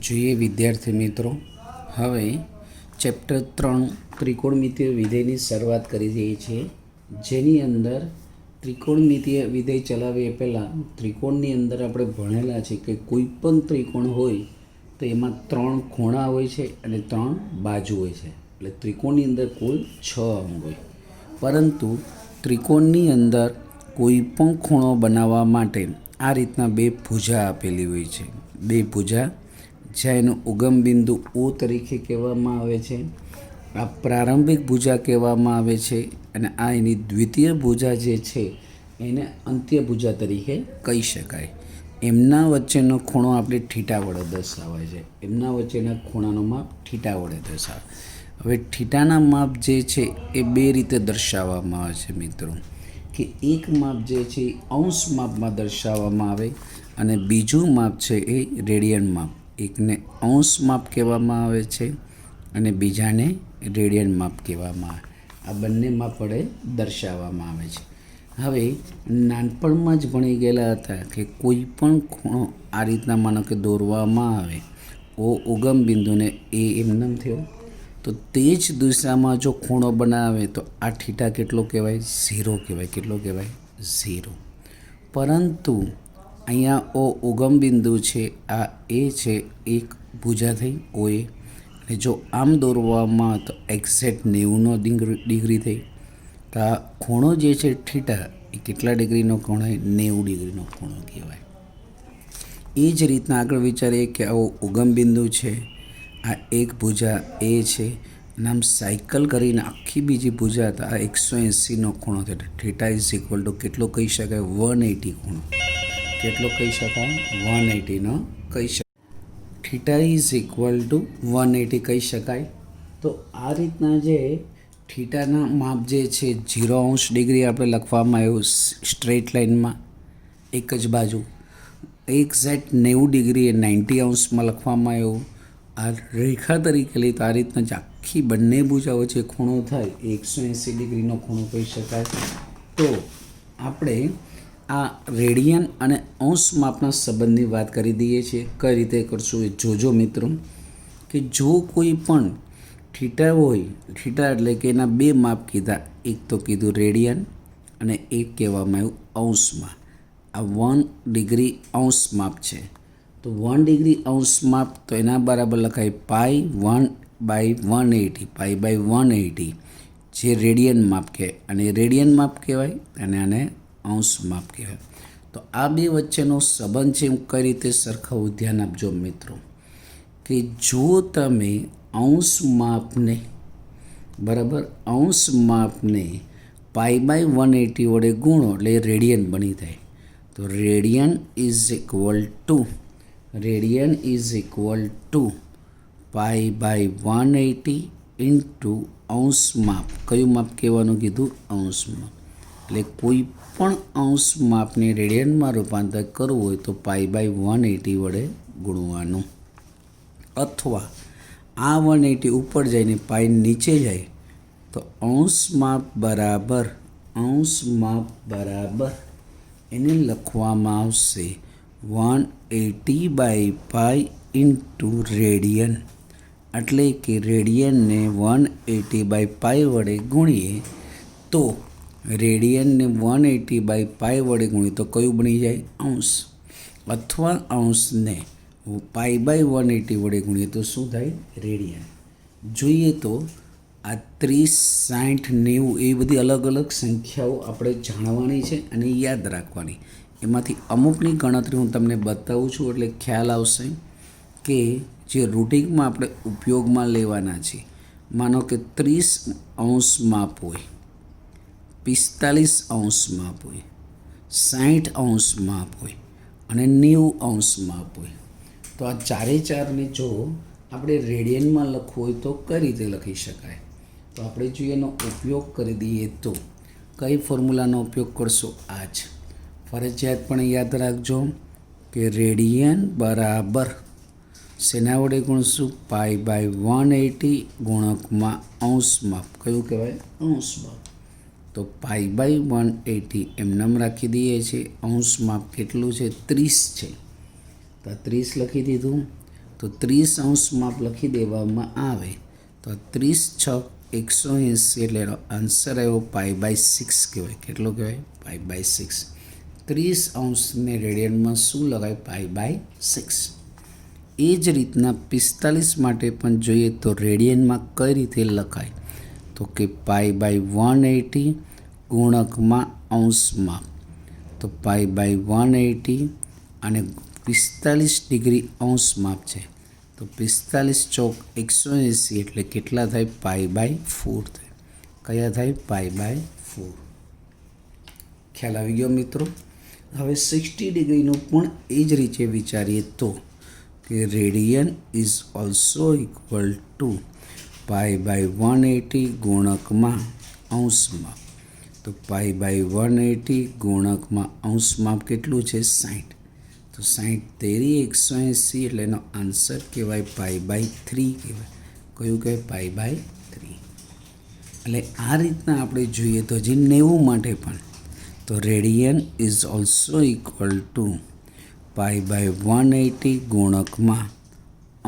જોઈએ વિદ્યાર્થી મિત્રો, હવે ચેપ્ટર 3 ત્રિકોણમિતીય વિધેયની શરૂઆત કરી દઈએ છીએ, જેની અંદર ત્રિકોણમિતીય વિધેય ચલાવીએ પહેલાં ત્રિકોણની અંદર આપણે ભણેલા છે કે કોઈ પણ ત્રિકોણ હોય તો એમાં 3 ખૂણા હોય છે અને 3 બાજુ હોય છે. એટલે ત્રિકોણની અંદર કુલ 6 અંગ હોય, પરંતુ ત્રિકોણની અંદર કોઈ પણ ખૂણો બનાવવા માટે આ રીતના 2 ભુજા આપેલી હોય છે. 2 ભુજા, જ્યાં એનું ઉગમ બિંદુ ઓ તરીકે કહેવામાં આવે છે, આ પ્રારંભિક ભુજા કહેવામાં આવે છે, અને આ એની દ્વિતીય ભુજા જે છે એને અંત્ય ભુજા તરીકે કહી શકાય. એમના વચ્ચેનો ખૂણો આપણે થીટા વડે દર્શાવાય છે. એમના વચ્ચેના ખૂણાનો માપ થીટા વડે દર્શાવે. હવે થીટાના માપ જે છે એ 2 રીતે દર્શાવવામાં આવે છે મિત્રો, કે એક માપ જે છે એ અંશ માપમાં દર્શાવવામાં આવે અને બીજું માપ છે એ રેડિયન માપ. એકને અંશ માપ કહેવામાં આવે છે અને બીજાને રેડિયન માપ કહેવામાં આવે. આ બંને માપ વડે દર્શાવવામાં આવે છે. હવે નાનપણમાં જ ભણી ગયેલા હતા કે કોઈ પણ ખૂણો આ રીતના માનો કે દોરવામાં આવે, ઓ ઉગમ બિંદુને એ એમનેમ થયો, તો તે જ દિશામાં જો ખૂણો બનાવે તો આ થીટા કેટલો કહેવાય? 0 કહેવાય. કેટલો કહેવાય? 0. પરંતુ અહીંયા ઓ ઉગમ બિંદુ છે, આ એ છે, એક ભુજા થઈ ઓએ, અને જો આમ દોરવામાં આવે તો એક્ઝેક્ટ 90 ડિગ્રી થઈ. તો આ ખૂણો જે છે થીટા એ કેટલા ડિગ્રીનો ખૂણો? 90 ડિગ્રીનો ખૂણો કહેવાય. એ જ રીતના આગળ વિચારીએ કે આવો ઉગમ બિંદુ છે, આ એક ભુજા એ છે, અને આમ સાયકલ કરીને આખી બીજી ભુજા હતા, આ 180નો ખૂણો થયો. થીટા ઇઝ ઇક્વલ ટુ કેટલો કહી શકાય? 180 ખૂણો. કેટલો કહી શકાય? 180નો કહી શકાય. થીટા ઇઝ ઇક્વલ ટુ 180 કહી શકાય. તો આ રીતના જે થીટાના માપ જે છે 0° આપણે લખવામાં આવ્યું સ્ટ્રેટ લાઇનમાં એક જ બાજુ, એક્ઝેક્ટ 90° એ 90° લખવામાં આવ્યું. આ રેખા તરીકે લઈ તો આ રીતના જ આખી બંને ભુજા વચ્ચે ખૂણો થાય એ 180°નો ખૂણો કહી શકાય. તો આપણે આ રેડિયન અને અંશ માપના સંબંધની વાત કરી દઈએ છીએ. કઈ રીતે કરશું એ જોજો મિત્રો, કે જો કોઈ પણ થીટા હોય, થીટા એટલે કે એના 2 માપ કીધા, એક તો કીધું રેડિયન અને એક કહેવામાં આવ્યું અંશમાં. આ 1° અંશ માપ છે, તો 1° અંશ માપ તો એના બરાબર લખાય π/180. π/180 જે રેડિયન માપ કહેવાય, અને રેડિયન માપ કહેવાય અને આને અંશ માપ કહેવાય. તો આ 2 વચ્ચેનો સંબંધ છે હું કઈ રીતે સરખાવું ધ્યાન આપજો મિત્રો, કે જો તમે અંશ માપને બરાબર અંશ માપને π/180 વડે ગુણો એટલે રેડિયન બની જાય. તો radian is equal to π/180 into અંશ માપ. કયું માપ કહેવાનું કીધું? અંશ માપ. એટલે કોઈ પણ અંશ માપને રેડિયનમાં રૂપાંતર કરવું હોય તો π/180 વડે ગુણવાનું, અથવા આ 180 ઉપર જઈને પાઈ નીચે જાય તો અંશ માપ બરાબર એને લખવામાં આવશે 180/π ઇન્ટુ રેડિયન. એટલે કે રેડિયનને 180/π વડે ગુણીએ તો રેડિયનને 180/π વડે ગુણીએ તો કયું બની જાય? અંશ. અથવા અંશને π/180 વડે ગુણીએ તો શું થાય? રેડિયન. જોઈએ તો આ 30, 60, 90 એ બધી અલગ અલગ સંખ્યાઓ આપણે જાણવાની છે અને યાદ રાખવાની. એમાંથી અમુકની ગણતરી હું તમને બતાવું છું એટલે ખ્યાલ આવશે કે જે રૂટિનમાં આપણે ઉપયોગમાં લેવાના છે. માનો કે 30° માપ હોય, 45° માપ હોય, 60° માપ હોય અને 90° માપ હોય. તો આ ચારે ચારને જો આપણે રેડિયનમાં લખવું હોય તો કઈ રીતે લખી શકાય? તો આપણે જો એનો ઉપયોગ કરી દઈએ તો કઈ ફોર્મ્યુલાનો ઉપયોગ કરશો? આ જ ફરજિયાત પણ યાદ રાખજો કે રેડિયન બરાબર શેના વડે ગુણશું? π/180 ગુણકમાં અંશ માપ. કયું કહેવાય? અંશ માપ. તો π/180 એમનેમ રાખી દઈએ છીએ. અંશ માપ કેટલું છે? 30 છે, તો 30 લખી દીધું. તો 30 અંશ માપ લખી દેવામાં આવે તો 30 છક 180 એટલે એનો આન્સર આવ્યો π/6 કહેવાય. કેટલો કહેવાય? π/6. 30 અંશને રેડિયનમાં શું લગાય? π/6. એ જ રીતના 45 માટે પણ જોઈએ તો રેડિયનમાં કઈ રીતે લખાય? તો કે π/180 ગુણકમાં અંશ માપ. તો π/180 અને 45 ડિગ્રી અંશ માપ છે. તો 45 ચોક 180 એટલે કેટલા થાય? π/4 થાય. કયા થાય? π/4. ખ્યાલ આવી ગયો મિત્રો? હવે 60 ડિગ્રીનું પણ એ જ રીતે વિચારીએ તો કે radian is also equal to π/180 ગુણકમાં અંશ માપ. તો π/180 ગુણકમાં અંશ માપ કેટલું છે? 60. તો 60 તેરી 180 એટલે એનો આન્સર કહેવાય π/3 કહેવાય. કયું કહેવાય? π/3. એટલે આ રીતના આપણે જોઈએ તો હજી 90 માટે પણ તો radian is also equal to π/180 ગુણકમાં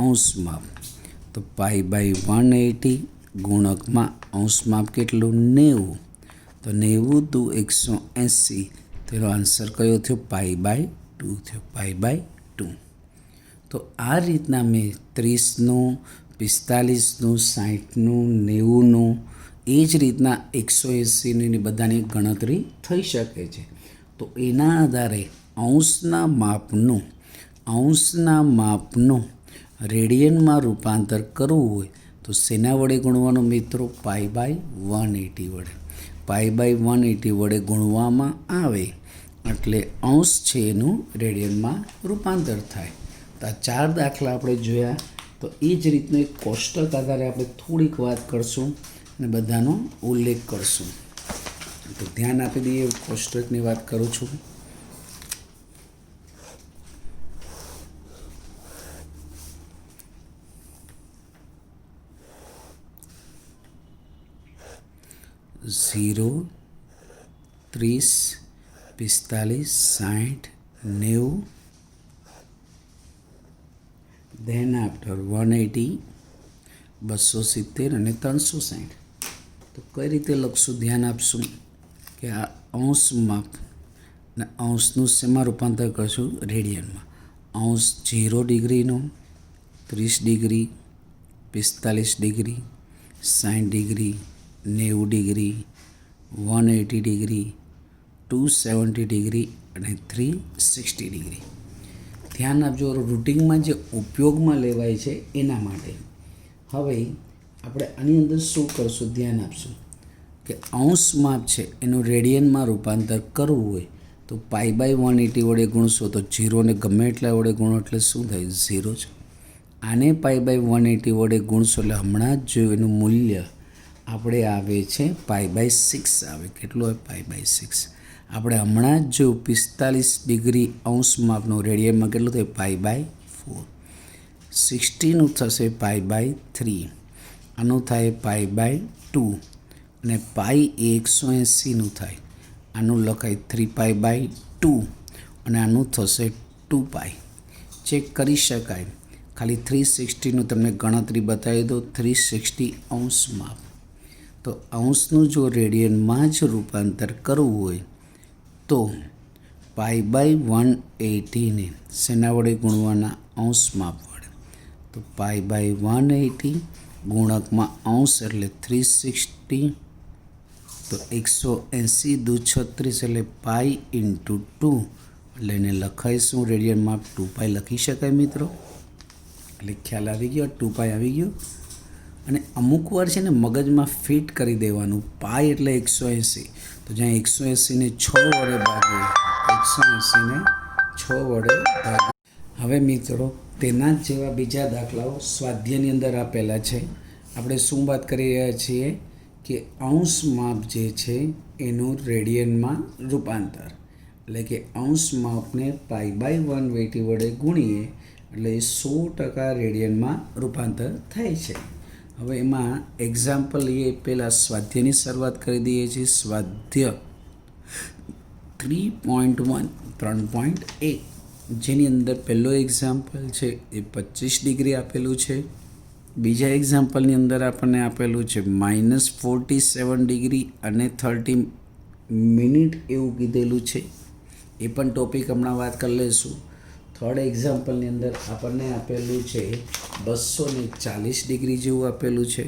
અંશ માપ. તો π/180 ગુણકમાં અંશ માપ કેટલું? 90. તો 90 દુ 180 તેનો આન્સર કયો થયો? π/2 થયો. π/2. તો આ રીતના મેં 30નું, 45નું, 60નું, 90નું એ જ રીતના 180ની બધાની ગણતરી થઈ શકે છે. તો એના આધારે અંશના માપનું રેડિયનમાં રૂપાંતર કરવું હોય તો શેના વડે ગુણવાનું મિત્રો? π/180 વડે. π/180 વડે ગુણવામાં આવે એટલે અંશ છે એનું રેડિયનમાં રૂપાંતર થાય. તો આ 4 દાખલા આપણે જોયા. તો એ જ રીતનો એક કોષ્ટક આધારે આપણે થોડીક વાત કરશું અને બધાનો ઉલ્લેખ કરશું. તો ધ્યાન આપી દઈએ. કોષ્ટકની વાત કરું છું. ઝીરો, 30, 45, 60, 90, then after 180, 270 અને 360. તો કઈ રીતે લખશું? ધ્યાન આપશું કે આ અંશ માપ અને અંશનું શેમાં રૂપાંતર કરશું? રેડિયનમાં. અંશ 0 ડિગ્રીનો, 30 degree, 45 degree, 60 degree, 90 degree, 180 degree, 270 degree અને 360 ડિગ્રી. ધ્યાન આપજો, રૂટિંગમાં જે ઉપયોગમાં લેવાય છે એના માટે. હવે આપણે આની અંદર શું કરશું? ધ્યાન આપશું કે અંશ માપ છે એનું રેડિયનમાં રૂપાંતર કરવું હોય તો π/180 વડે ગુણશો તો 0ને ગમે એટલા વડે ગુણો એટલે શું થાય? 0 છે. આને π/180 વડે ગુણશો એટલે હમણાં જ જોયું એનું મૂલ્ય આપણે આવે છે π/6 આવે. કેટલું હોય? π/6. આપણે હમણાં જ જોયું 45 ડિગ્રી અંશ માપનું રેડિયનમાં કેટલું થાય? π/4. 60નું થશે π/3. આનું થાય π/2 અને પાઈ એ 180નું થાય. આનું લખાય 3π/2 અને આનું થશે 2π. ચેક કરી શકાય. ખાલી 360નું તમને ગણતરી બતાવી દો. 360 અંશ માપ. તો અંશનું જો રેડિયનમાં જ રૂપાંતર કરવું હોય તો π/180ને શેના વડે ગુણવાના? અંશ માપ વડે. તો π/180 ગુણકમાં અંશ એટલે 360. તો 180 દુ 36 એટલે π/2 એટલે એને લખાઈશું રેડિયન માપ 2π લખી શકાય મિત્રો. એટલે ખ્યાલ આવી ગયો? 2π આવી ગયો. અને અમુક વાર છે ને મગજમાં ફિટ કરી દેવાનું. પાઈ એટલે 180. તો જ્યાં 180ને 6 વડે ભાગીએ, 180ને 6 વડે ભાગીએ. હવે મિત્રો તેના જ જેવા બીજા દાખલાઓ સ્વાધ્યાયની અંદર આપેલા છે. આપણે શું વાત કરી રહ્યા છીએ કે અંશ માપ જે છે એનું રેડિયનમાં રૂપાંતર. એટલે કે અંશ માપને π/180 વડે ગુણીએ એટલે 100% રેડિયનમાં રૂપાંતર થાય છે. હવે એમાં એક્ઝામ્પલ લઈએ. પહેલાં સ્વાધ્યાયની શરૂઆત કરી દઈએ છીએ. સ્વાધ્યાય 3.1 3.1 જેની અંદર પહેલો એક્ઝામ્પલ છે એ 25 ડિગ્રી આપેલું છે. બીજા એક્ઝામ્પલની અંદર આપણને આપેલું છે -47 ડિગ્રી અને 30 મિનિટ એવું કીધેલું છે. એ પણ ટોપિક હમણાં વાત કરી લઈશું. થર્ડ એક્ઝામ્પલની અંદર આપણને આપેલું છે 240 ડિગ્રી જેવું આપેલું છે.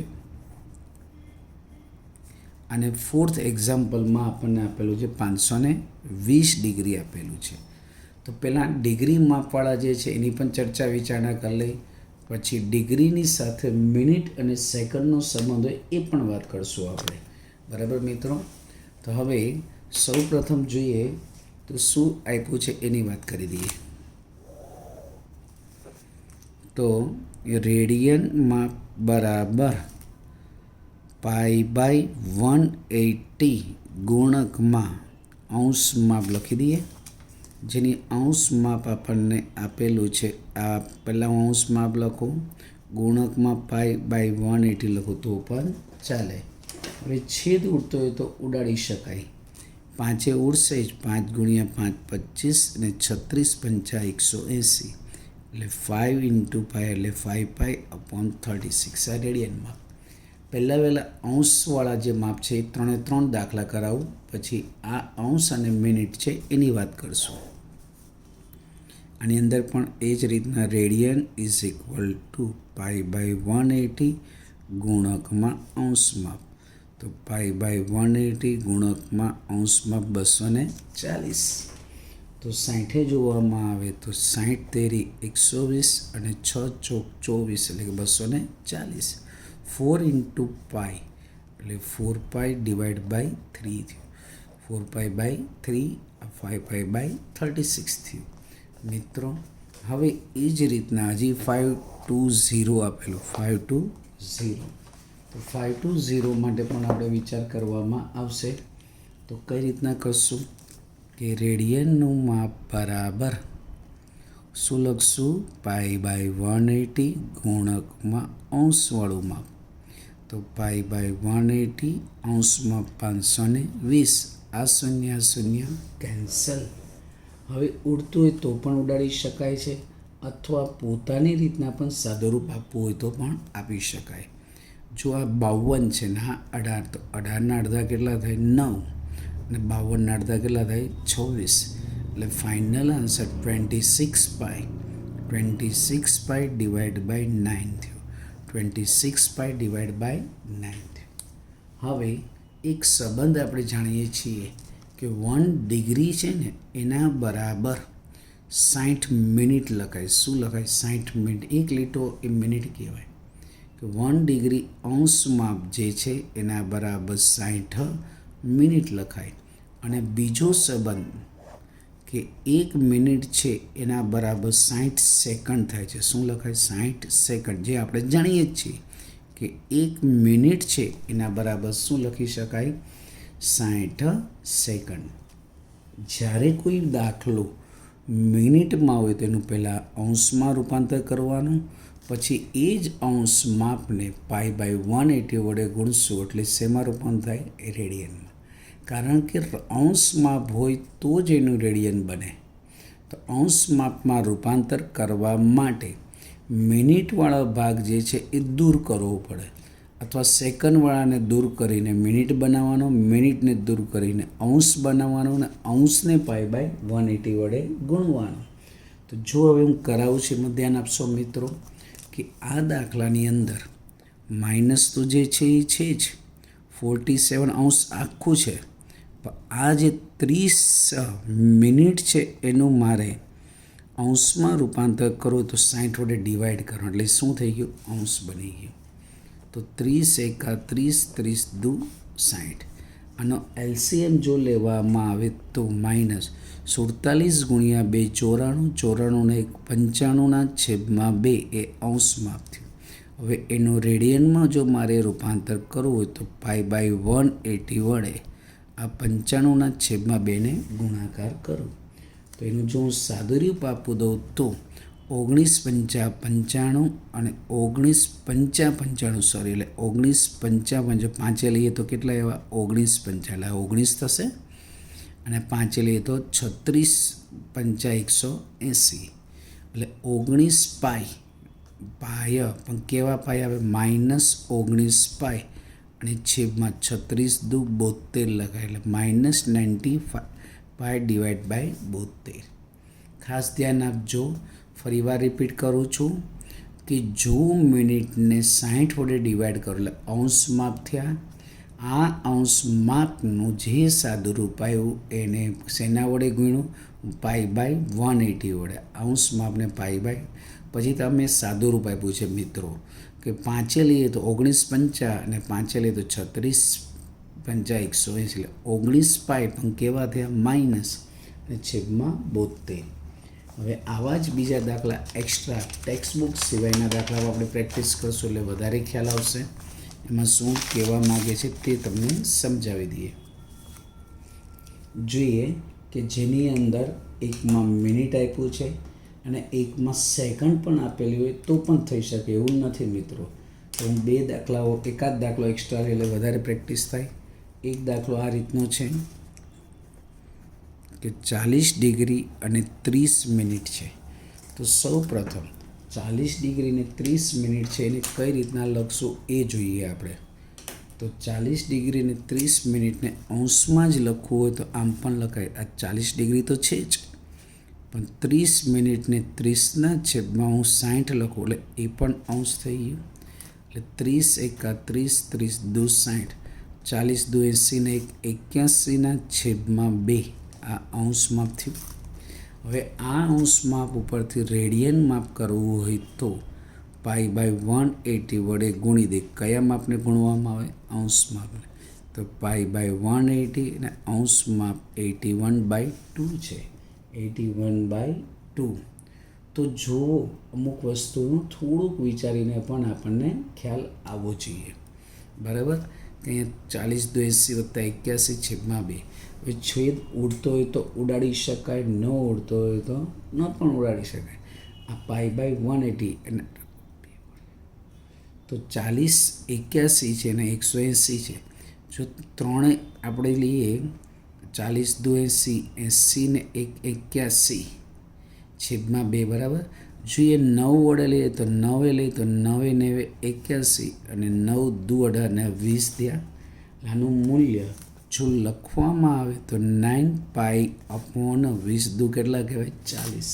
અને ફોર્થ એક્ઝામ્પલમાં આપણને આપેલું છે 520 ડિગ્રી આપેલું છે. તો પહેલાં ડિગ્રી માપવાળા જે છે એની પણ ચર્ચા વિચારણા કરી લઈ. પછી ડિગ્રીની સાથે મિનિટ અને સેકન્ડનો સંબંધ હોય એ પણ વાત કરશું આપણે. બરાબર મિત્રો? તો હવે સૌ પ્રથમ જોઈએ તો શું આપ્યું છે એની વાત કરી દઈએ. તો રેડિયનમાં બરાબર π/180 ગુણકમાં અંશ માપ લખી દઈએ. જેની અંશ માપ આપણને આપેલું છે. આ પહેલાં હું અંશ માપ લખું, ગુણકમાં π/180 લખું તો પણ ચાલે. હવે છેદ ઉડતો હોય તો ઉડાડી શકાય. 5 ઉડશે જ. 5 × 5 25 અને 36 × 5 180 એટલે 5 × π એટલે 5π/36 આ રેડિયનમાં. પહેલાં અંશવાળા જે માપ છે એ 3 દાખલા કરાવું, પછી આ અંશ અને મિનિટ છે એની વાત કરશું. આની અંદર પણ એ જ રીતના રેડિયન ઇઝ ઇક્વલ ટુ π/180 ગુણકમાં અંશ માપ. તો π/180 ગુણકમાં અંશ માપ 240. તો 60 જોવામાં આવે તો 60 તેરી 120 અને 6 ચોક 24 એટલે કે 240. 4 × π એટલે 4π/3 થયું. 4π/3 5π/36 થયું. મિત્રો હવે એ જ રીતના હજી 520 આપેલું 520. તો 520 માટે પણ આપણે વિચાર કરવામાં આવશે. તો કઈ રીતના કરશું કે રેડિયનનું માપ બરાબર શું લખશું? π/180 ગુણકમાં અંશવાળું માપ. તો π/180 અંશમાં 520. આ શૂન્ય કેન્સલ. હવે ઉડતું હોય તો પણ ઉડાડી શકાય છે, અથવા પોતાની રીતના પણ સાદુરૂપ આપવું હોય તો પણ આપી શકાય. જો આ 52 છે ને હા 18, તો 18ના અડધા કેટલા થાય? 9 અને 52ના અડધા કેટલા થાય? 26. એટલે ફાઇનલ આન્સર 26π. 26π/9 થયું. 26π/9 થયું. હવે એક સંબંધ આપણે જાણીએ છીએ કે 1 ડિગ્રી છે ને એના બરાબર 60 મિનિટ લખાય. શું લખાય? 60 મિનિટ. 1 લીટો એ મિનિટ કહેવાય. કે 1 ડિગ્રી અંશ માપ જે છે એના બરાબર 60 મિનિટ લખાય. અને બીજો સંબંધ કે 1 મિનિટ છે એના બરાબર 60 સેકન્ડ થાય છે. શું લખાય? 60 સેકન્ડ. જે આપણે જાણીએ જ છીએ કે 1 મિનિટ છે એના બરાબર શું લખી શકાય? 60 સેકન્ડ. જ્યારે કોઈ દાખલો મિનિટમાં હોય તેનું પહેલાં અંશમાં રૂપાંતર કરવાનું, પછી એ જ અંશ માપને π/180 વડે ગુણશું એટલે શેમાં રૂપાંતર થાય? રેડિયનમાં. કારણ કે અંશ માપ હોય તો જ એનું રેડિયન બને. તો અંશ માપમાં રૂપાંતર કરવા માટે મિનિટવાળો ભાગ જે છે એ દૂર કરવો પડે, અથવા સેકન્ડવાળાને દૂર કરીને મિનિટ બનાવવાનો, મિનિટને દૂર કરીને અંશ બનાવવાનો અને અંશને π/180 વડે ગુણવાનો. તો જો હવે હું કરાવું છું એમાં ધ્યાન આપશો મિત્રો કે આ દાખલાની અંદર માઇનસ તો જે છે એ છે જ, 47 અંશ આખું છે, પણ આ જે 30 મિનિટ છે એનું મારે અંશમાં રૂપાંતર કરવું તો 60 વડે ડિવાઈડ કરો એટલે શું થઈ ગયું? અંશ બની ગયું. તો 30 × 30 30 દુ 60. આનો LCM જો લેવામાં આવે તો -47 × 2 94 94 ને 95/2 એ અંશ માપ થયું. હવે એનું રેડિયનમાં જો મારે રૂપાંતર કરવું હોય તો π/180 વડે આ 95/2 ને ગુણાકાર કરું. તો એનું જો હું સાદુરૂપ આપું દઉં તો 19 × 5 = 95 અને 19 × 5 = 95 સોરી એટલે 19 × 5 = 5 લઈએ તો કેટલા એવા? 19 × 5 એટલે 19 થશે. અને 5 લઈએ તો 36 50/180 એટલે 19 પાઈ પાય પણ કેવા પાય આવે -19 પાઈ અને છેદમાં 36 દુ 72 લખાય એટલે -95 પાઈ ડિવાઈડ બાય 72. ખાસ ધ્યાન આપજો. ફરીવાર રિપીટ કરું છું કે જો મિનિટને 60 વડે ડિવાઈડ કરો એટલે અંશ માપ થયા. આ અંશ માપનું જે સાદું રૂપ આવ્યું એને શેના વડે ગુણ્યું? પાઈ બાય 180 વડે. અંશ માપને પાઈ બાય પછી તમે સાદું રૂપ આપ્યું છે મિત્રો કે 5 લઈએ તો 19 અને 5 લઈએ તો 36 180 એટલે 19 પાઈ પણ કેવા થયા માઇનસ અને છેદમાં 72. હવે આવા જ બીજા દાખલા એક્સ્ટ્રા ટેક્સ્ટ બુક સિવાયના દાખલાઓ આપણે પ્રેક્ટિસ કરશું એટલે વધારે ખ્યાલ આવશે. એમાં શું કહેવા માગે છે તે તમને સમજાવી દઈએ. જોઈએ કે જેની અંદર એકમાં મિનિટ આપ્યું છે અને એકમાં સેકન્ડ પણ આપેલી હોય તો પણ થઈ શકે એવું નથી મિત્રો. તો હું બે દાખલાઓ એકાદ દાખલો એક્સ્ટ્રા એટલે વધારે પ્રેક્ટિસ થાય. એક દાખલો આ રીતનો છે કે 40 ડિગ્રી અને 30 મિનિટ છે. તો સૌ પ્રથમ 40 ડિગ્રી અને 30 મિનિટ છે એને કઈ રીતના લખશું એ જોઈએ આપણે. તો 40 ડિગ્રી અને 30 મિનિટને અંશમાં જ લખવું હોય તો આમ પણ લખાય. આ 40 ડિગ્રી તો છે જ પણ 30 મિનિટને 30ના છેદમાં હું 60 લખું એટલે એ પણ અંશ થઈ ગયું. એટલે 30 × 30 30 દુ 60 40 દુ 80 ને 81ના છેદમાં 2 આ અંશ માપ થયું. હવે આ અંશ માપ ઉપરથી રેડિયન માપ કરવું હોય તો પાઈ બાય 180 વડે ગુણી દે. કયા માપને ગુણવામાં આવે? અંશ માપને. તો પાઈ બાય 180 અને અંશ માપ 81/2 છે. 81/2. તો જુઓ અમુક વસ્તુનું થોડુંક વિચારીને પણ આપણને ખ્યાલ આવવો જોઈએ. બરાબર કે અહીંયા 40 દુ 80 + 81 છેદમાં 2. હવે છેદ ઉડતો હોય તો ઉડાડી શકાય, ન ઉડતો હોય તો ન પણ ઉડાડી શકાય. આ પાઈ બાય 180 અને તો 40 81 છે અને 180 છે. જો ત્રણે આપણે લઈએ 40 દુ 80 80 ને 81 છેદમાં 2 બરાબર. જો એ 9 વડે લઈએ તો 9 લઈએ તો 9 9 81 અને 9 દુ 18 ને 20 થયા. આનું મૂલ્ય જો લખવામાં આવે તો 9π/20 દુ કેટલા કહેવાય? 40.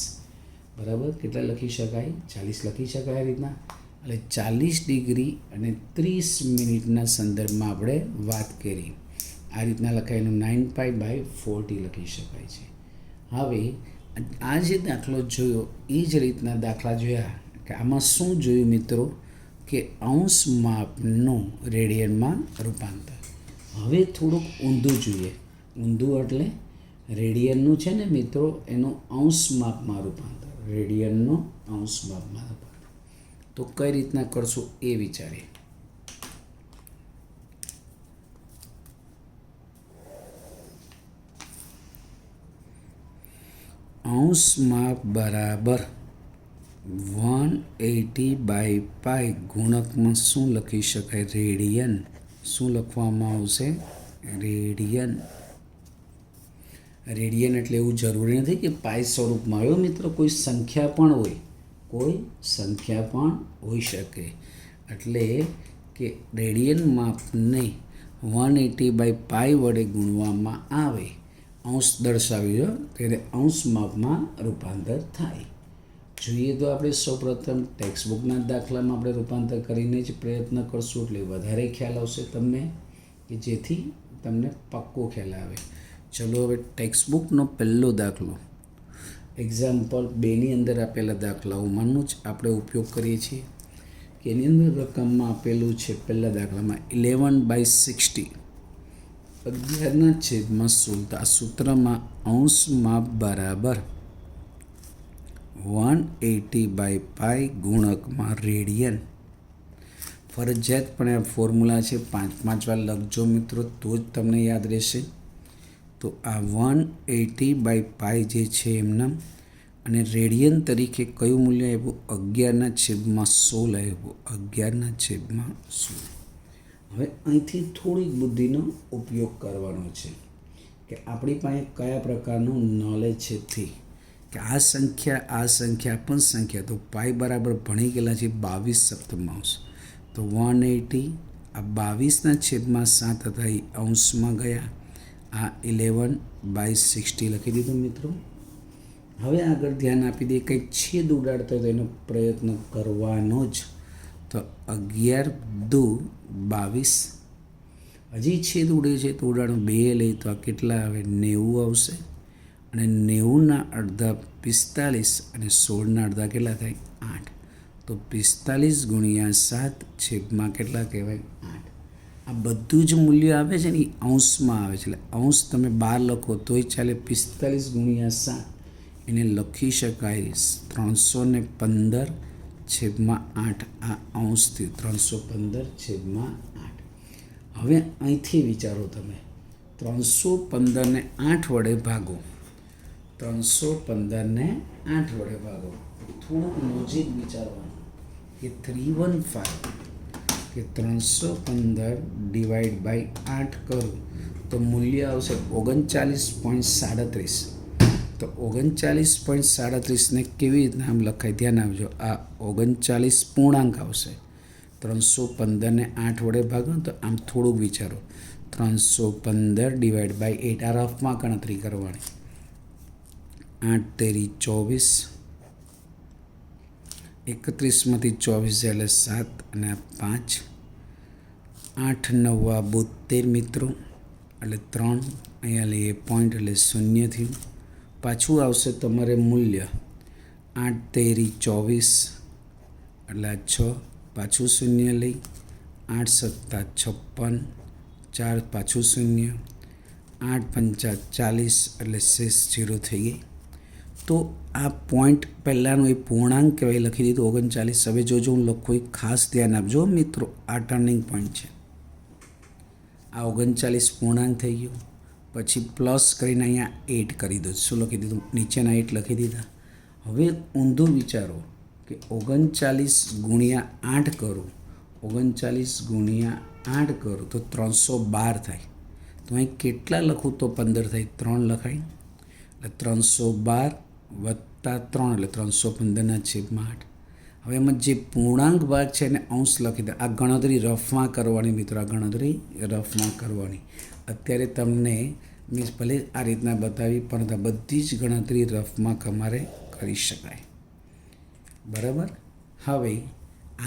બરાબર. કેટલા લખી શકાય? 40 લખી શકાય આ રીતના. એટલે 40 ડિગ્રી અને 30 મિનિટના સંદર્ભમાં આપણે વાત કરી. આ રીતના લખાયેલું 9π/40 લખી શકાય છે. હવે આ જે દાખલો જોયો એ જ રીતના દાખલા જોયા કે આમાં શું જોયું મિત્રો કે અંશ માપનું રેડિયનમાં રૂપાંતર. હવે થોડુંક ઊંધું જોઈએ. ઊંધું એટલે રેડિયનનું છે ને મિત્રો એનું અંશ માપમાં રૂપાંતર. રેડિયનનું અંશ માપમાં રૂપાંતર. તો કઈ રીતના કરશું એ વિચારીએ. અંશ માપ બરાબર 180/π ગુણકમાં શું લખી શકાય? રેડિયન. શું લખવામાં આવશે? રેડિયન. રેડિયન એટલે એવું જરૂરી નથી કે પાઈ સ્વરૂપમાં આવ્યો મિત્રો. કોઈ સંખ્યા પણ હોય. કોઈ સંખ્યા પણ હોઈ શકે. એટલે કે રેડિયન માપને 180/π વડે ગુણવામાં આવે અંશ દર્શાવી દો ત્યારે અંશ માપમાં રૂપાંતર થાય. જોઈએ તો આપણે સૌપ્રથમ ટેક્સ્ટબુકના દાખલામાં આપણે રૂપાંતર કરીને જ પ્રયત્ન કરશું એટલે વધારે ખ્યાલ આવશે તમને કે જેથી તમને પાક્કો ખ્યાલ આવે. ચલો હવે ટેક્સ્ટબુકનો પહેલો દાખલો એક્ઝામ્પલ 2ની અંદર આપેલા દાખલાઓમાંનો જ આપણે ઉપયોગ કરીએ છીએ કે એની અંદર રકમમાં આપેલું છે પહેલા દાખલામાં 11/60 11/16. આ સૂત્રમાં અંશ માપ બરાબર 180/π ગુણકમાં રેડિયન. ફરજિયાતપણે આ ફોર્મ્યુલા છે. 5 વાર લખજો મિત્રો તો જ તમને યાદ રહેશે. તો આ 180/π જે છે એમના અને રેડિયન તરીકે કયું મૂલ્ય આપ્યું? 11/16 આપ્યું. 11/16. હવે અહીંથી થોડીક બુદ્ધિનો ઉપયોગ કરવાનો છે કે આપણી પાસે કયા પ્રકારનું નોલેજ છે તે. કે આ સંખ્યા પણ સંખ્યા, તો પાઈ બરાબર ભણી ગયેલા છે 22 સપ્તમાંશ, તો 180 આ 22/7 હતા એ અંશમાં ગયા, આ 11/60 લખી દીધું મિત્રો. હવે આગળ ધ્યાન આપી દઈએ, કંઈક છેદ ઉડાડતો હોય તો એનો પ્રયત્ન કરવાનો જ. તો 11 દુ 22, હજી છેદ ઉડે છે તો ઉડાડો 2 લઈ તો આ કેટલા આવે 90 આવશે, અને 90ના અડધા 45 અને 16ના અડધા કેટલા થાય 8, તો 45 ગુણ્યા 7 છેદમાં કેટલા કહેવાય 8. આ બધું જ મૂલ્ય આવે છે ને એ અંશમાં આવે છે, એટલે અંશ તમે 12 લખો તોય ચાલે. 45 ગુણ્યા 7 એને લખી શકાય 315 છેદમાં 8, આ અંશથી 315 છેદમાં 8. હવે અહીંથી વિચારો તમે, 315ને 8 વડે ભાગો, 315ને 8 વડે ભાગો, થોડુંક લોજિક વિચારવાનું કે 315 કે 315 ડિવાઈડ બાય 8 કરું તો મૂલ્ય આવશે 39.37. તો 39.37ને કેવી રીતના આમ લખાય ધ્યાન આપજો, આ 39 પૂર્ણાંક આવશે. 315ને 8 વડે ભાગો તો આમ થોડુંક વિચારો, 315 ડિવાઈડ બાય 8, આ રફમાં ગણતરી કરવાની. 8 તેરી 24, 31માંથી 24 એટલે 7 અને આ 5, 8 9 72 મિત્રો, એટલે 3 અહીંયા લઈએ પોઈન્ટ એટલે 0 થયું. પાછું આવશે તમારે મૂલ્ય 8 તેરી 24 એટલે 6, પાછું 0 લઈ, 8 સત્તા 56, 4 પાછું 0, 8 પંચા 40 એટલે શેષ 0 થઈ ગઈ. તો આ પોઈન્ટ પહેલાંનો એ પૂર્ણાંક કહેવાય, લખી દીધું 39. હવે જોજો હું લખું એ ખાસ ધ્યાન આપજો મિત્રો, આ ટર્નિંગ પોઈન્ટ છે. આ 39 પૂર્ણાંક થઈ ગયું, પછી પ્લસ કરીને અહીંયા 8 કરી દો. શું લખી દીધું? નીચેના 8 લખી દીધા. હવે ઊંધું વિચારો કે 39 ગુણ્યા 8 કરું, 39 ગુણ્યા 8 કરું તો 312 થાય. તો અહીં કેટલા લખું તો 15 થાય? 3 લખાય, એટલે 312 વત્તા 3 એટલે 315ના છેદમાં 8. હવે એમાં જે પૂર્ણાંક ભાગ છે એને અંશ લખી દે. આ ગણતરી રફમાં કરવાની મિત્રો, આ ગણતરી રફમાં કરવાની. અત્યારે તમને મેં ભલે આ રીતના બતાવી, પણ આ બધી જ ગણતરી રફમાં તમારે કરી શકાય. બરાબર. હવે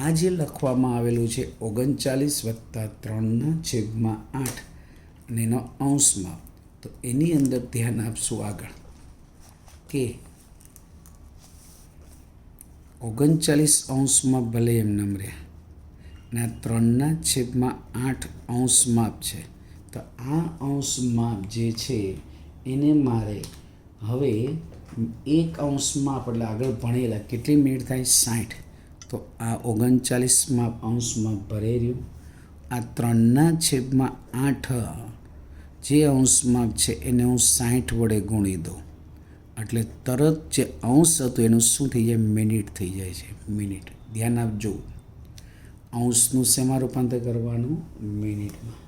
આ જે લખવામાં આવેલું છે 39 વત્તા 3ના છેદમાં 8 અને એનો અંશમાં, તો એની અંદર ધ્યાન આપશું આગળ કે 39 અંશમાં ભલે એમ રહ્યા અને આ 3ના છેદમાં 8 અંશ માપ છે. તો આ અંશ માપ જે છે એને મારે હવે એક અંશ માપ એટલે આગળ ભણેલા કેટલી મિનિટ થાય 60. તો આ 39 માપ અંશ માપ ભરે રહ્યું. આ 3ના છેદમાં 8 જે અંશ માપ છે એને હું 60 વડે ગુણી દઉં, એટલે તરત જે અંશ હતો એનું શું થઈ જાય? મિનિટ થઈ જાય છે. મિનિટ. ધ્યાન આપજો, અંશનું શેમાં રૂપાંતર કરવાનું? મિનિટમાં.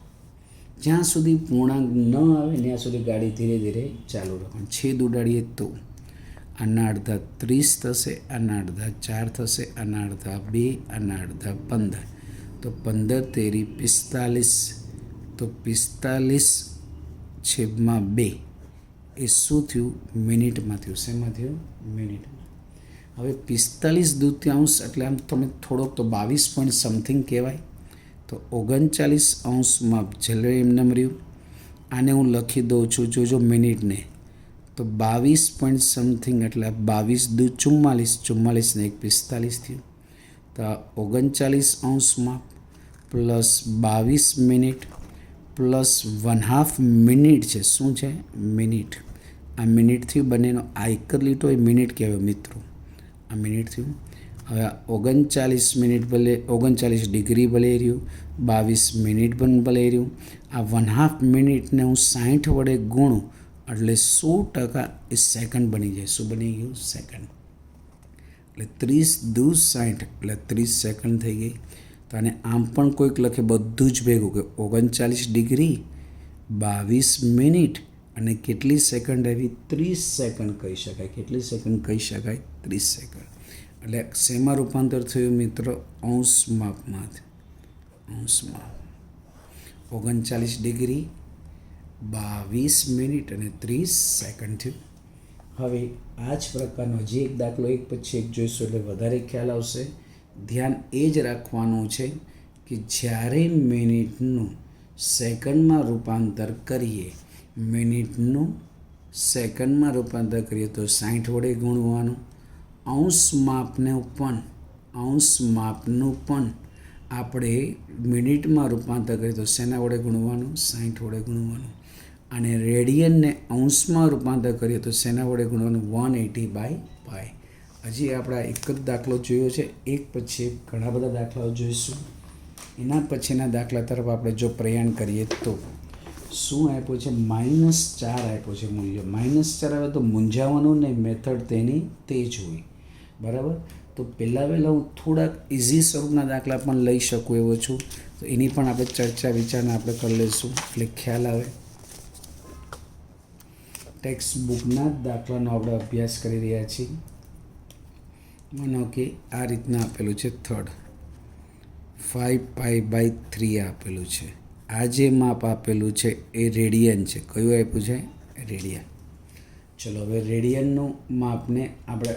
જ્યાં સુધી પૂર્ણાંક ન આવે ત્યાં સુધી ગાડી ધીરે ધીરે ચાલુ રાખવાની. છેદ ઉડાડીએ તો આના અડધા 30 થશે, આના અડધા 4 થશે, આના અડધા 2, આના અડધા 15. તો 15 તેરી 45, તો 45 છેદમાં 2 એ શું થયું? મિનિટમાં થયું. શેમાં થયું? મિનિટમાં. હવે 45 દૂત્યાંશ એટલે આમ તમે થોડોક તો 22 પોઈન્ટ સમથિંગ કહેવાય. તો 39 અંશ માપ જલ્લે એમને રહ્યું. આને હું લખી દઉં છું, જોજો મિનિટને, તો 22 પોઈન્ટ સમથિંગ એટલે 22 દૂ 44, 44 ને 1 45 થયું. તો 39 અંશ માપ પ્લસ 22 મિનિટ પ્લસ 1/2 મિનિટ છે. શું છે? મિનિટ. આ મિનિટથી બંનેનો આ એક જ લીટો એ મિનિટ કહેવાય મિત્રો. આ મિનિટ થયું. હવે 39 મિનિટ ભલે 39 ડિગ્રી ભલે રહ્યું, 22 મિનિટ પણ ભલે રહ્યું. આ 1/2 મિનિટને હું 60 વડે ગુણું એટલે 100% એ સેકન્ડ બની જાય. શું બની ગયું? સેકન્ડ. એટલે 30 દૂ 60 એટલે 30 સેકન્ડ થઈ ગઈ. તો આને આમ પણ કોઈક લખે બધું જ ભેગું કે 39 ડિગ્રી 22 મિનિટ અને કેટલી સેકન્ડ આવી? 30 સેકન્ડ કહી શકાય. કેટલી સેકન્ડ કહી શકાય? 30 સેકન્ડ. એટલે શેમાં રૂપાંતર થયું મિત્રો? અંશ માપમાંથી. અંશમાં 39 ડિગ્રી 22 મિનિટ અને 30 સેકન્ડ થયું. હવે આ જ પ્રકારનો હજી એક દાખલો એક પછી એક જોઈશું એટલે વધારે ખ્યાલ આવશે. ધ્યાન એ જ રાખવાનું છે કે જ્યારે મિનિટનું સેકન્ડમાં રૂપાંતર કરીએ, મિનિટનું સેકન્ડમાં રૂપાંતર કરીએ તો 60 વડે ગુણવાનું. અંશ માપનું પણ આપણે મિનિટમાં રૂપાંતર કરીએ તો શેના વડે ગુણવાનું? 60 વડે ગુણવાનું. અને રેડિયનને અંશમાં રૂપાંતર કરીએ તો શેના વડે ગુણવાનું? 180/π. હજી આપણે એક જ દાખલો જોયો છે, એક પછી ઘણા બધા દાખલાઓ જોઈશું. એના પછીના દાખલા તરફ આપણે જો પ્રયાણ કરીએ તો શું આપ્યું છે? -4 આપ્યું છે મૂલ્ય. -4 આવે તો મૂંઝાવાનું નહીં, મેથડ તેની તે જ હોય. બરાબર. તો પહેલાં હું થોડાક ઇઝી સ્વરૂપના દાખલા પણ લઈ શકું એવો છું, તો એની પણ આપણે ચર્ચા વિચારણા આપણે કરી લઈશું એટલે ખ્યાલ આવે. ટેક્સ્ટ બુકના જ દાખલાનો આપણે અભ્યાસ કરી રહ્યા છીએ. માનો કે આ રીતના આપેલું છે. 5π/3 આપેલું છે. આ જે માપ આપેલું છે એ રેડિયન છે. કયું આપ્યું છે? રેડિયન. ચલો હવે રેડિયનનું માપને આપણે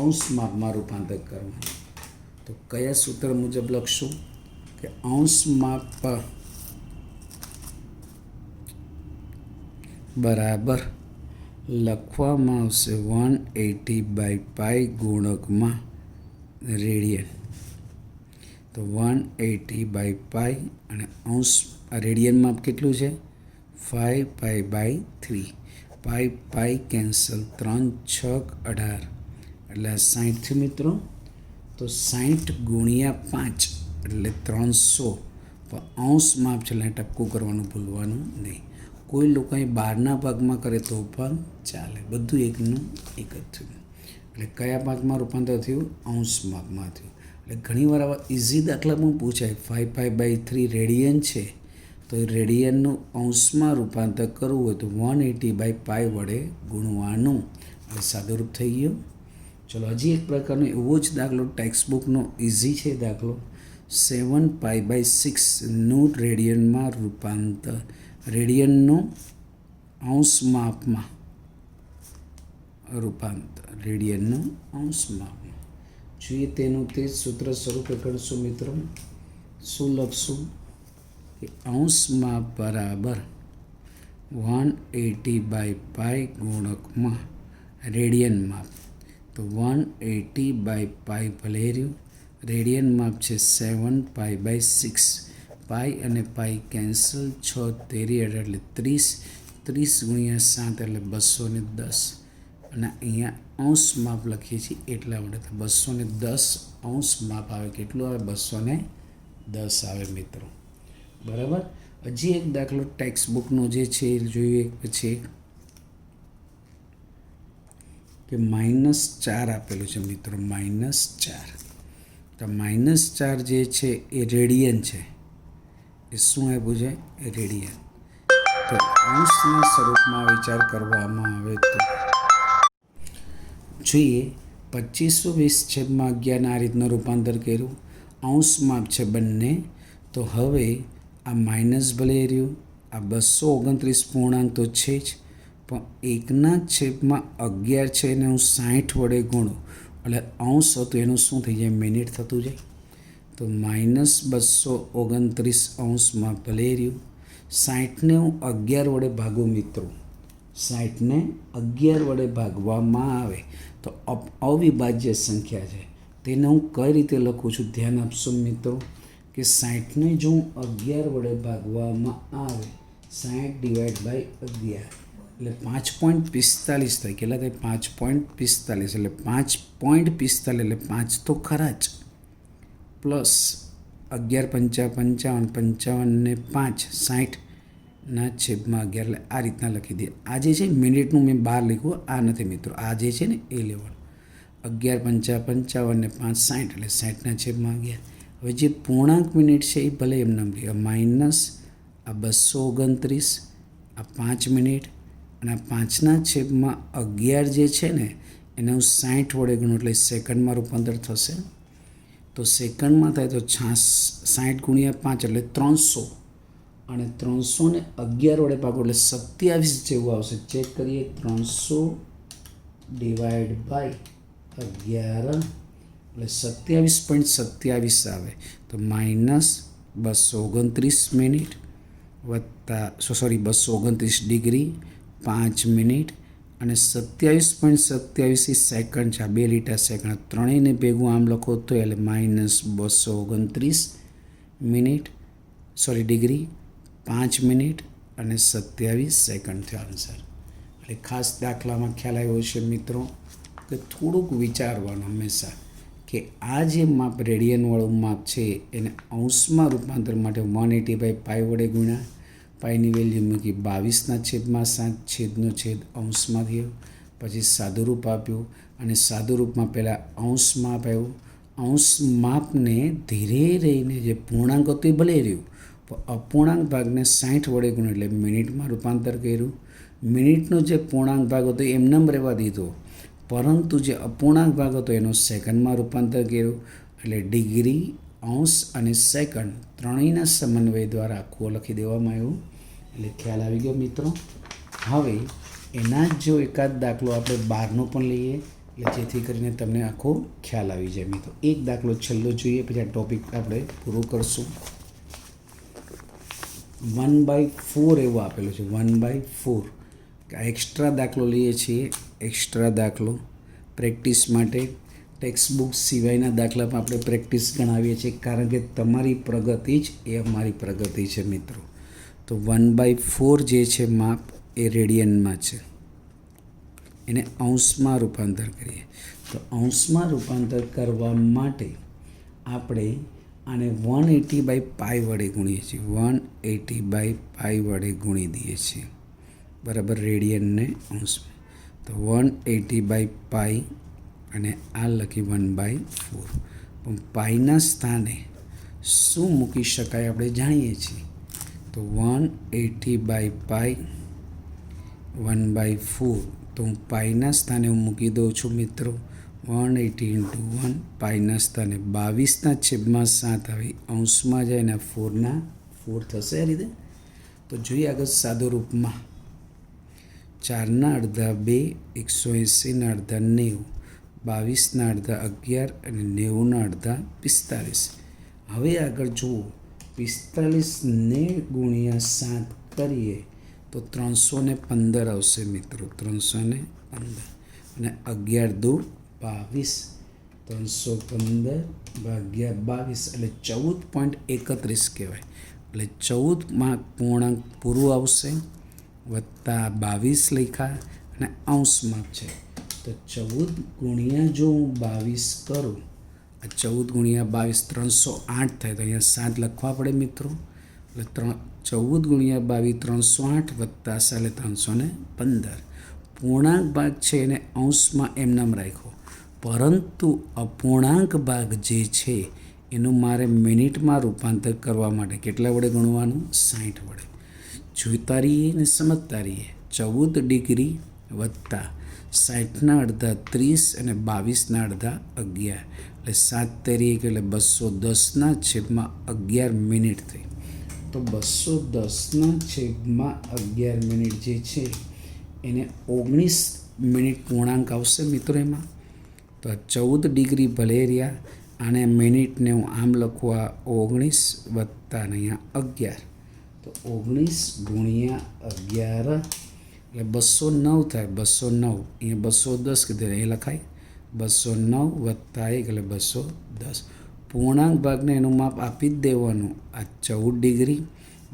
અંશ માપમાં રૂપાંતર કરવાનું. તો કયા સૂત્ર મુજબ લખશું? કે અંશ માપ બરાબર લખવામાં આવશે 180/π ગુણકમાં રેડિયન. તો 180/π અને અંશ રેડિયન માપ કેટલું છે? 5π/3. π કેન્સલ, 3 6 18 એટલે 60 થયું મિત્રો. તો 60 ગુણ્યા 5 એટલે 300. પણ અંશ માપ છે એટલે ટપકું કરવાનું ભૂલવાનું નહીં. કોઈ લોકો અહીં 12ના ભાગમાં કરે તો પણ ચાલે. બધું એકનું એક જ થયું. એટલે કયા ભાગમાં રૂપાંતર થયું? અંશ માપમાં થયું. એટલે ઘણીવાર આવા ઇઝી દાખલા પણ પૂછાય. 5π/3 રેડિયન છે તો રેડિયનનું અંશમાં રૂપાંતર કરવું હોય તો 180/π વડે ગુણવાનું. એટલે સાદુરૂપ થઈ ગયું. ચલો હજી એક પ્રકારનો એવો જ દાખલો ટેક્સ્ટ બુકનો ઇઝી છે દાખલો. 7π/6નું રેડિયનમાં રૂપાંતર. રેડિયનનું અંશ માપમાં રૂપાંતર. રેડિયનનું અંશ માપમાં જોઈએ તેનું તે સૂત્ર સ્વરૂપે કરશું મિત્રો. શું લખશું? કે અંશ માપ બરાબર 180/π ગુણકમાં રેડિયન માપ. તો 180/π ભલે રહ્યું. રેડિયન માપ છે 7π/6. પાઈ અને પાઈ કેન્સલ, 6 તેરી એટલે 30. 30 ગુણ્યા 7 એટલે 210. અને અહીંયા અંશ માપ લખીએ છીએ એટલા માટે 210 અંશ માપ આવે. કેટલું આવે? 210 આવે મિત્રો. બરાબર. હજી એક દાખલો ટેક્સ્ટ બુકનો જે છે એ જોઈએ પછી એક. કે -4 આપેલું છે મિત્રો. -4. તો -4 જે છે એ રેડિયન છે. એ શું આપ્યું છે? એ રેડિયન. તો અંશના સ્વરૂપમાં વિચાર કરવામાં આવે તો જોઈએ 2520/11 આ રીતનું રૂપાંતર કર્યું. અંશ માપ છે બંને. તો હવે આ માઇનસ ભલે રહ્યું, આ 229 પૂર્ણાંક તો છે જ, પણ 1/11 છે એને હું 60 વડે ગુણું એટલે અંશ હતું એનું શું થઈ જાય? મિનિટ થતું જાય. તો -229 અંશમાં ભલે રહ્યું. 60ને હું 11 વડે ભાગું મિત્રો. 60ને 11 વડે ભાગવામાં આવે તો અવિભાજ્ય સંખ્યા છે. તેને હું કઈ રીતે લખું છું? ધ્યાન આપશો મિત્રો. કે 60ને જો 11 વડે ભાગવામાં આવે 60/11 એટલે 5.45 થાય. કેટલા થાય? 5.45 એટલે 5.45 એટલે 5 તો ખરા જ. પ્લસ 11 × 5 = 55, 55 ને 5 60/11 એટલે આ રીતના લખી દઈએ. આ જે છે મિનિટનું મેં બહાર લખ્યું, આ નથી મિત્રો. આ જે છે ને એ લેવલ 11 × 5 = 55 ને 5 60 એટલે 60/11. હવે જે પૂર્ણાંક મિનિટ છે એ ભલે એમ નામ લઈએ. માઇનસ આ 229, આ 5 મિનિટ અને આ 5/11 જે છે ને એને હું 60 વડે ગુણું એટલે સેકન્ડમાં રૂપાંતર થશે. તો સેકન્ડમાં થાય તો 60 ગુણ્યા 5 એટલે 300 અને 311 વડે ભાગો એટલે 27 જેવું આવશે. ચેક કરીએ. 300 ડિવાઈડ બાય 11 એટલે 27.27 આવે. તો -229 મિનિટ વત્તા 229 ડિગ્રી 5 મિનિટ અને 27.27 સેકન્ડ છે. 2 લીટર સેકન્ડ ત્રણેયને ભેગું આમ લખો તો એટલે -229 મિનિટ ડિગ્રી 5 મિનિટ અને 27 સેકન્ડ થયો આન્સર. એટલે ખાસ દાખલામાં ખ્યાલ આવ્યો છે મિત્રો કે થોડુંક વિચારવાનું હંમેશા કે આ જે માપ રેડિયનવાળું માપ છે એને અંશમાં રૂપાંતર માટે 180/π વડે ગુણ્યા. પાઈની વેલ્યુ મૂકી 22/7 છેદનો છેદ અંશમાં થયો. પછી સાદુરૂપ આપ્યું અને સાદુરૂપમાં પહેલાં અંશ માપ આવ્યું. અંશ માપને ધીરે રહીને જે પૂર્ણાંક હતું એ ભલે રહ્યું પણ અપૂર્ણાંક ભાગને 60 વડે ગુણ્યું એટલે મિનિટમાં રૂપાંતર કર્યું. મિનિટનો જે પૂર્ણાંક ભાગ હતો એમને રહેવા દીધો પરંતુ જે અપૂર્ણાંક ભાગ હતો એનો સેકન્ડમાં રૂપાંતર કર્યું. એટલે ડિગ્રી અંશ અને સેકન્ડ ત્રણેયના સમન્વય દ્વારા આખું લખી દેવામાં આવ્યું. એટલે ખ્યાલ આવી ગયો મિત્રો. હવે એના જ જો એકાદ દાખલો આપણે 12નો પણ લઈએ એટલે જેથી કરીને તમને આખો ખ્યાલ આવી જાય મિત્રો. એક દાખલો છેલ્લો જોઈએ પછી આ ટોપિક આપણે પૂરો કરશું. 1/4 એવો આપેલો છે. 1/4 આ એક્સ્ટ્રા દાખલો લઈએ છીએ. એક્સ્ટ્રા દાખલો પ્રેક્ટિસ માટે ટેક્સ્ટ બુક સિવાયના દાખલામાં આપણે પ્રેક્ટિસ ગણાવીએ છીએ કારણ કે તમારી પ્રગતિ જ એ અમારી પ્રગતિ છે મિત્રો. તો 1/4 જે છે માપ એ રેડિયનમાં છે. એને અંશમાં રૂપાંતર કરીએ. તો અંશમાં રૂપાંતર કરવા માટે આપણે આને 180/π વડે ગુણીએ છીએ. 180/π વડે ગુણી દઈએ છીએ બરાબર. રેડિયનને અંશમાં તો 180/π અને આ લખી 1/4. પણ પાઈના સ્થાને શું મૂકી શકાય આપણે જાણીએ છીએ. તો 180/π 1/4 તો હું પાઈના સ્થાને હું મૂકી દઉં છું મિત્રો. 180 × 1 પાઈના સ્થાને 22/7 આવી અંશમાં જાય ને 4 થશે આ રીતે. તો જોઈએ આગળ સાદો રૂપમાં. 4/2 180/2 90 22/2 11 અને 90/2 45. હવે આગળ જુઓ 45ને ગુણ્યા 7 કરીએ તો 315 આવશે મિત્રો. 315 અને 11×2 22 315 ભાગ્યા 22 એટલે 14.31 કહેવાય. એટલે 14માં પૂર્ણાંક પૂરું આવશે વત્તા 22 લખ્યા અને અંશમાં છે. તો 14 ગુણ્યા જો હું 22 કરું આ 14 ગુણ્યા 22 308 થાય. તો અહીંયા 7 લખવા પડે મિત્રો. એટલે 14 ગુણ્યા 22 308 વત્તા 315. પૂર્ણાંક ભાગ છે એને અંશમાં એમનામ રાખ્યો પરંતુ અપૂર્ણાંક ભાગ જે છે એનું મારે મિનિટમાં રૂપાંતર કરવા માટે કેટલા વડે ગણવાનું? 60 વડે. જોતા રહીએ ને સમજતા રહીએ. 14 ડિગ્રી વત્તા 60/2 30 અને 22/2 11 એટલે 7 તેરી એટલે 210/11 મિનિટ થઈ. તો 210/11 મિનિટ જે છે એને 19 મિનિટ પૂર્ણાંક આવશે મિત્રો એમાં. તો 14 ડિગ્રી ભલે રહ્યા અને મિનિટને હું આમ લખું આ 19 વત્તા અહીંયા 11. તો 19 ગુણ્યા 11 એટલે 209 થાય. 209 અહીંયા 210 કીધું એ લખાય. 209 વત્તા 1 એટલે 210. પૂર્ણાંક ભાગને એનું માપ આપી જ દેવાનું. આ 14 ડિગ્રી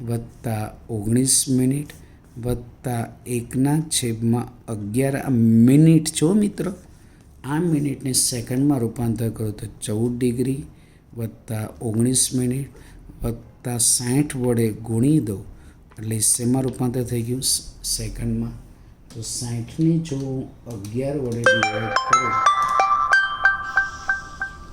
વત્તા 19 મિનિટ વત્તા 1/11 આ મિનિટ છો મિત્રો. આ મિનિટને સેકન્ડમાં રૂપાંતર કરો તો 14 ડિગ્રી વત્તા 19 મિનિટ વત્તા 60 વડે ગુણી દો એટલે શેમાં રૂપાંતર થઈ ગયું? સેકન્ડમાં. તો 60ને જો 11 વડે ડિવાઈડ કરો